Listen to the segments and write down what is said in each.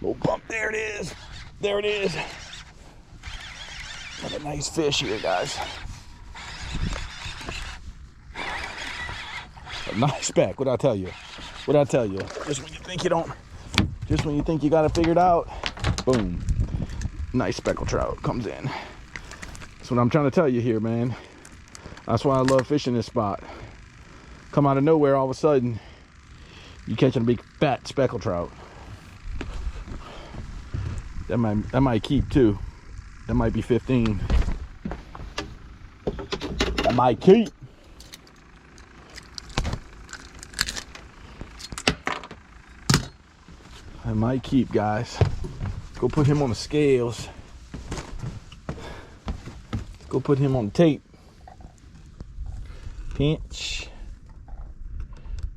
Little bump. There it is. There it is. Another nice fish here, guys. A nice speck. What'd I tell you? What'd I tell you? Just when you think you don't, just when you think you got it figured out, boom. Nice speckled trout comes in. That's what I'm trying to tell you here, man. That's why I love fishing this spot. Come out of nowhere, all of a sudden, you catching a big fat speckled trout. That might keep too. That might be 15. That might keep. That might keep, guys. Go put him on the scales. Go put him on the tape. Pinch.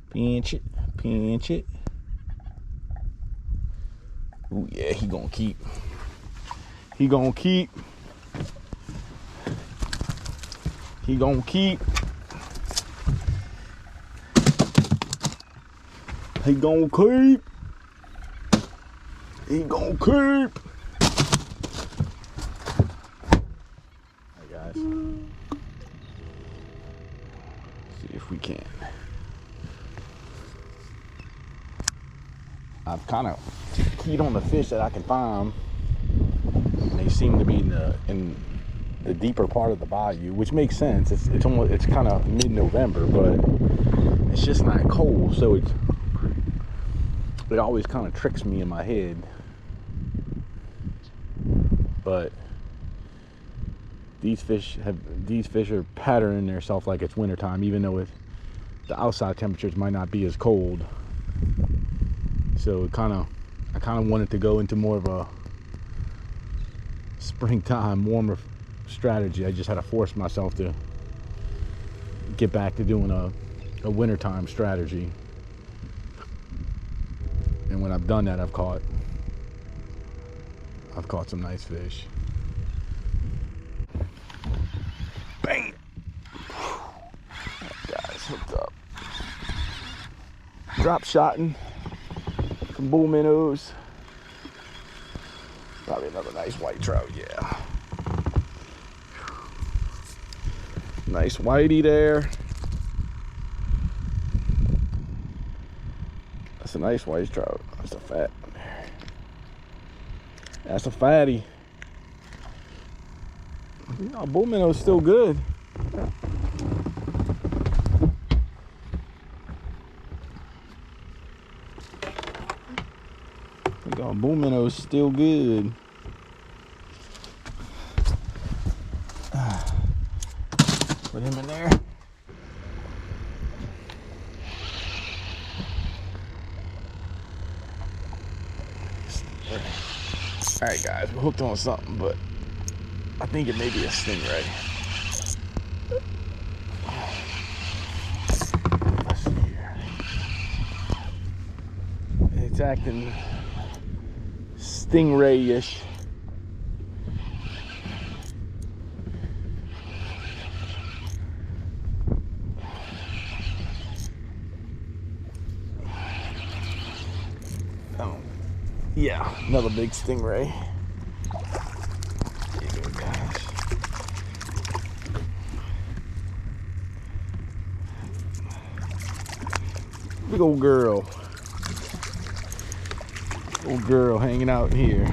Pinch it. Pinch it. Oh yeah, he gonna keep. He gonna keep. He gonna keep. He gonna keep. He gonna keep. Hey guys. See if we can. I've kind of keyed on the fish that I can find, and they seem to be in the deeper part of the bayou, which makes sense. It's kind of mid-November, but it's just not cold, so it always kind of tricks me in my head. But these fish are patterning themselves like it's wintertime, even though the outside temperatures might not be as cold. So I kind of wanted to go into more of a springtime, warmer strategy. I just had to force myself to get back to doing a wintertime strategy. And when I've done that, I've caught some nice fish. Bang! Right, guys, hooked up. Drop shotting. Bull minnows. Probably another nice white trout, yeah. Nice whitey there. That's a nice white trout. That's a fat one there. That's a fatty. You know, bull minnow's still good. Bull minnow's still good. Put him in there. All right, guys, we're hooked on something, but I think it may be a stingray. Let's see here. It's acting stingray-ish. Oh, yeah, another big stingray. There you go, guys. Big old girl. Old girl hanging out in here.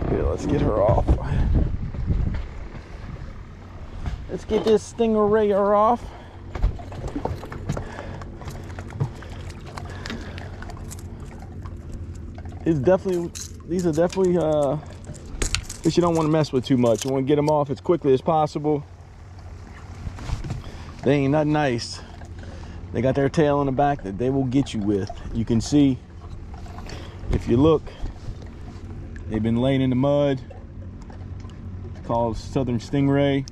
Here, let's get her off. Let's get this stingray off. These are definitely fish you don't want to mess with too much. You want to get them off as quickly as possible. They ain't nothing nice. They got their tail in the back that they will get you with. You can see, if you look, they've been laying in the mud. It's called southern stingray,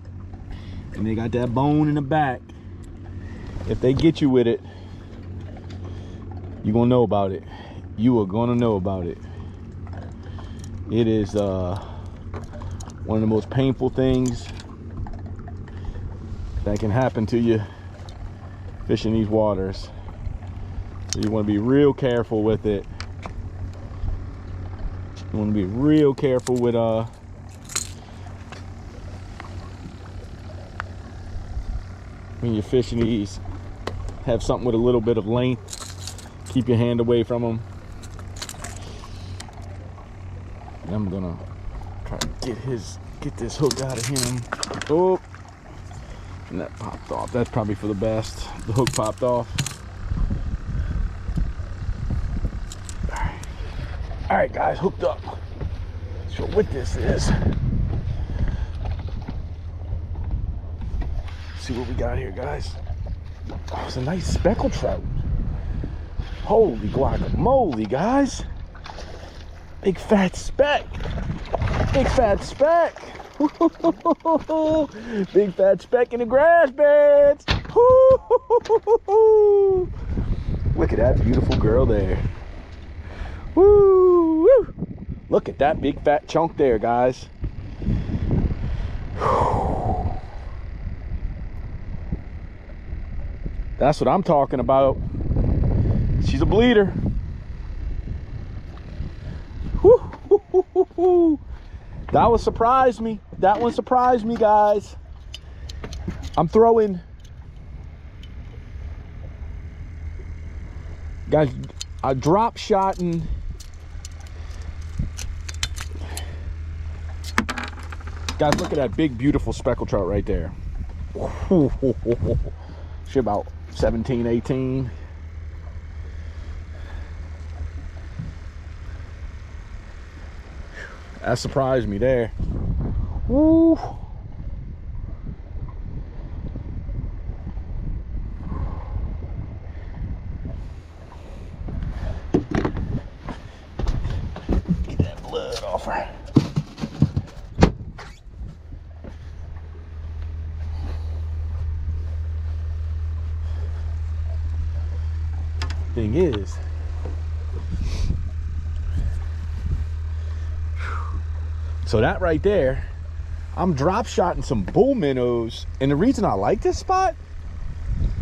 and they got that bone in the back. If they get you with it, you're gonna know about it. You are gonna know about it. It is one of the most painful things that can happen to you fishing these waters. So you want to be real careful with it. You want to be real careful with when you're fishing these. Have something with a little bit of length. Keep your hand away from them. And I'm gonna try to get this hook out of him. Oh, and that popped off. That's probably for the best. The hook popped off. All right, guys, hooked up. Not sure what this is. See what we got here, guys. Oh, it's a nice speckled trout. Holy guacamole, guys. Big fat speck. Big fat speck. Big fat speck in the grass beds. Look at that beautiful girl there. Woo! Look at that big fat chunk there, guys. That's what I'm talking about. She's a bleeder. That one surprised me. That one surprised me, guys. I'm throwing, guys, I drop shotting. Guys, look at that big, beautiful speckled trout right there. She's about 17, 18. That surprised me there. Woo. Get that blood off her. Thing is, so that right there, I'm drop shotting some bull minnows, and the reason I like this spot,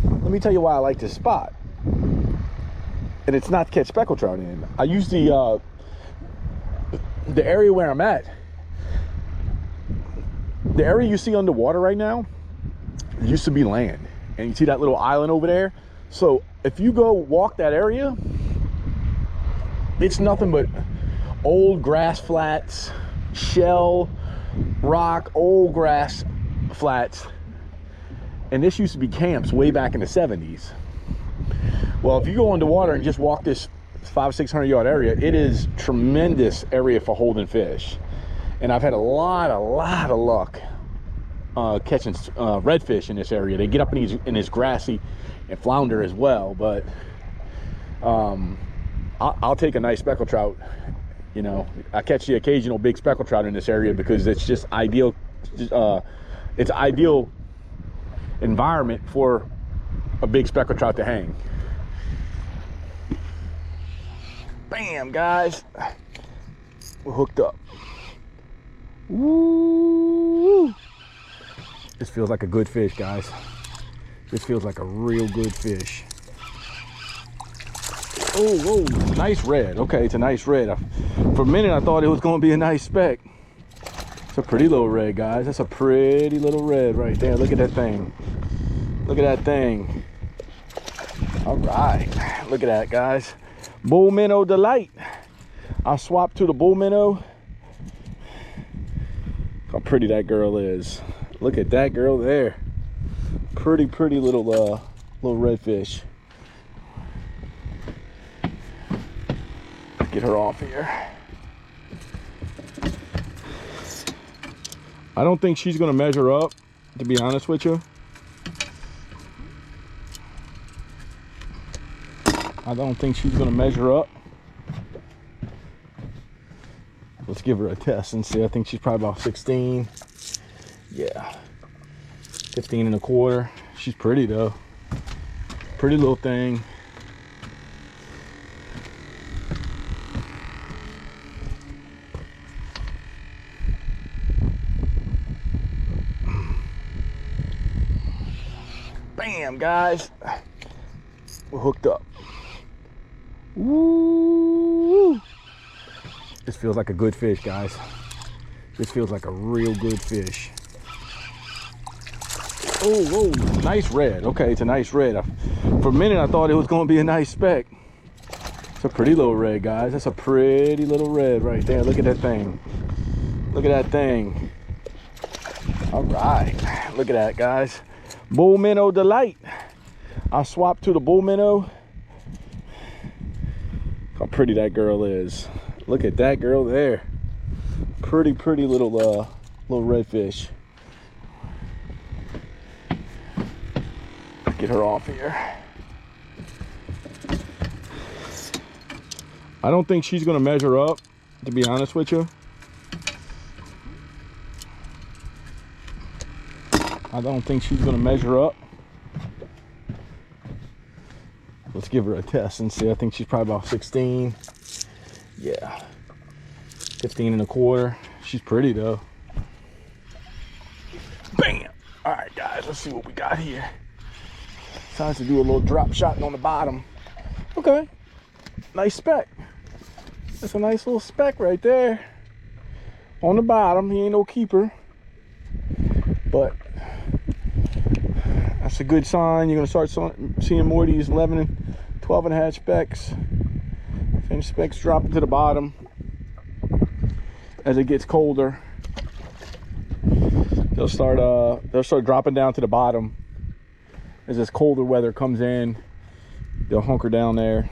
let me tell you why I like this spot. And it's not to catch speckled trout in. I use the area where I'm at. The area you see underwater right now used to be land, and you see that little island over there. So if you go walk that area, it's nothing but old grass flats, shell, rock, old grass flats. And this used to be camps way back in the 70s. Well, if you go underwater and just walk this 500-600 yard area, it is tremendous area for holding fish. And I've had a lot of luck catching redfish in this area. They get up in this grassy, and flounder as well, but I'll take a nice speckled trout. You know, I catch the occasional big speckled trout in this area because it's just ideal. It's ideal environment for a big speckled trout to hang. Bam, guys, we're hooked up. Woo! This feels like a good fish, guys. This feels like a real good fish. Oh, whoa, nice red. Okay, it's a nice red. For a minute, I thought it was going to be a nice speck. It's a pretty little red, guys. That's a pretty little red right there. Look at that thing. Look at that thing. All right, look at that, guys. Bull minnow delight. I swapped to the bull minnow. How pretty that girl is. Look at that girl there. Pretty little little redfish. Get her off here. I don't think she's gonna measure up, to be honest with you. I don't think she's gonna measure up. Let's give her a test and see. I think she's probably about 16. Yeah. 15 and a quarter. She's pretty though. Pretty little thing. Bam, guys. We're hooked up. Woo! This feels like a good fish, guys. This feels like a real good fish. Oh, whoa, nice red. Okay, it's a nice red. For a minute, I thought it was gonna be a nice speck. It's a pretty little red, guys. That's a pretty little red right there. Look at that thing. Look at that thing. All right, look at that, guys. Bull minnow delight. I swapped to the bull minnow. How pretty that girl is. Look at that girl there. Pretty little redfish. Get her off here. I don't think she's gonna measure up, to be honest with you. I don't think she's gonna measure up. Let's give her a test and see. I think she's probably about 16. Yeah, 15 1/4. She's pretty though. Bam! All right, guys, let's see what we got here. Time to do a little drop shot on the bottom. Okay, nice speck. That's a nice little speck right there. On the bottom, he ain't no keeper. But that's a good sign. You're gonna start seeing more of these 11 and 12 and a half specks. Finish specks dropping to the bottom as it gets colder. They'll start dropping down to the bottom as this colder weather comes in. They'll hunker down there.